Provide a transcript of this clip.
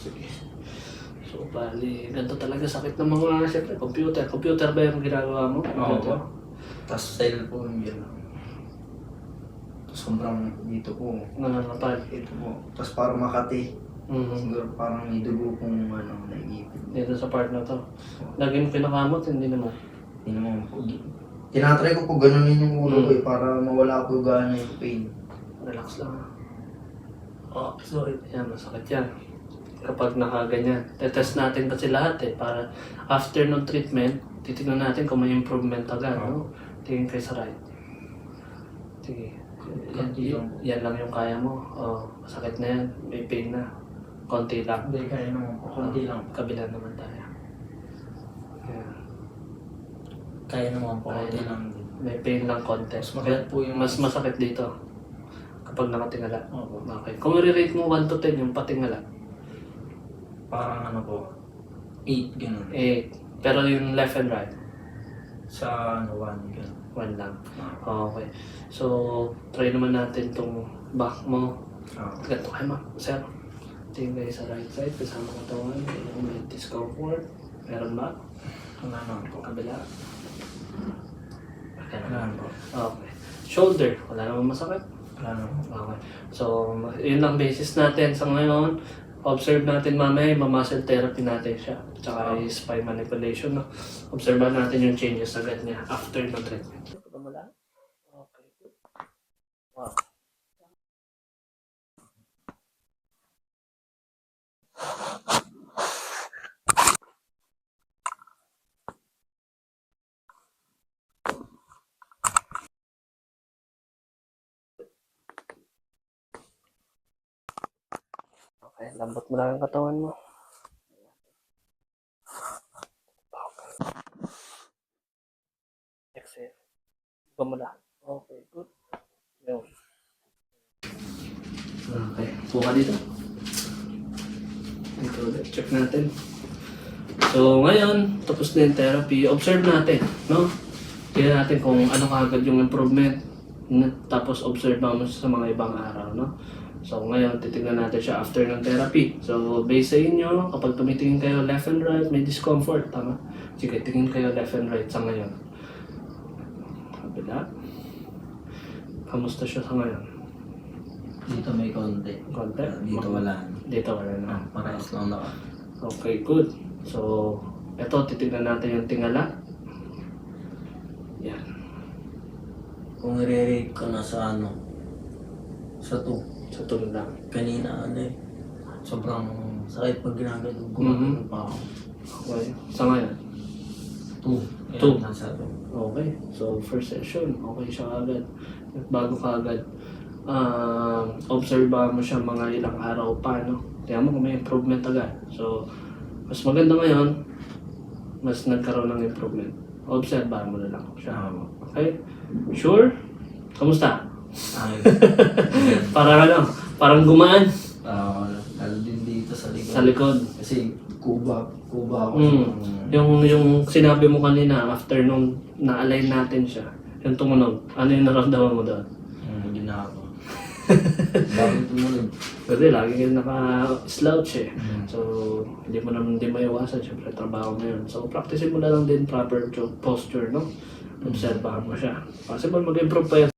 Sige. So, bali, ganito talaga sakit ng mga, siyempre, computer. Computer ba yung ginagawa mo? Computer? Oo. Tapos cellphone yun. Sobrang dito po. Nangangapan. Ito po. Tapos parang Makati. Mhm. Siguro parang may dugo kong naipit. Dito sa part na to. Lagi mo pinakamot, hindi naman. Hindi naman po. Tinatry ko po ganunin yung ulo ko para mawala po gana yung pain. Relax lang. Oh, so, yan, masakit yan. Kapag nakaganyan. Tetest natin kasi lahat para after ng treatment, titignan natin kung may improvement agad. No? Tingin kayo sa right. Sige. Yan lang yung kaya mo. Oh, masakit na yan. May pain na. Konti lang. Hindi, kaya naman po. Konti lang. Kabila naman tayo. Yan. Kaya naman po. Kaya Konti naman. lang. May pain lang konti. Mas masakit po yung... Mas masakit dito. Kapag nakatingala. Opo. Okay. Kung i-rate mo 1 to 10 yung patingala. Parang po. 8 ganun. 8. Pero yung left and right. Sa 1 ganun. 1 lang. Okay. So, try naman natin tong back mo. Ganito kayo sir. Tingin kayo sa right side. Kasama katawan. Kung may discomfort. Meron ba? Wala naman po. Kabila. Wala naman po. Okay. Shoulder. Wala naman masakit. Wala naman po. Okay. So, yun lang basis natin sa ngayon. Observe natin mamaya yung muscle therapy natin siya. Tsaka yung spine manipulation. No? Observe natin yung changes agad niya after ng treatment. Okay. Wow. Okay, lambot mo lang ang katawan mo. Exhale. Iba mo lang. Okay, good. Yun. Okay, buka dito. Dito ulit, check natin. So, ngayon, tapos na yung therapy. Observe natin, no? Tingnan natin kung ano kaagad yung improvement. Tapos, observe mo sa mga ibang araw, no? So, ngayon, titignan natin siya after ng therapy. So, based sa inyo, kapag tumitingin kayo left and right, may discomfort, tama? Sige, tingin kayo left and right sa ngayon. Kabila. Kamusta siya sa ngayon? Dito may konti. Konti? Dito wala. Dito wala na. Parehas lang na. Okay, good. So, eto, titignan natin yung tingala. Yan. Kung i-rate ko na sa sa 2. Sa tulad lang. Kanina sobrang sakit pag ginagano. Gumagano pa ako. Okay. Sa ngayon? 2. 2. Nasa 2. Okay. So, first session, okay siya agad. Bago ka agad, observe mo siya mga ilang araw pa, no? Tingnan mo kung may improvement agad. So, mas maganda ngayon, mas nagkaroon ng improvement. Obserbahan mo na lang siya. Okay? Sure? Kamusta? Ayos. Parang gumaan Lalo din dito sa likod. sa likod. Kasi kuba ako. Yung sinabi mo kanina, after nung na-align natin siya, yung tumunog, ano yung naramdaman mo doon? Hindi na ako. Bakit tumunog? Kasi lagi kayo naka-slouch eh. So, hindi mo iwasan, syempre trabaho mo yun. So, practicein mo na lang din proper posture, no? Obserbahan mo siya. Possible mag-improve pa yan.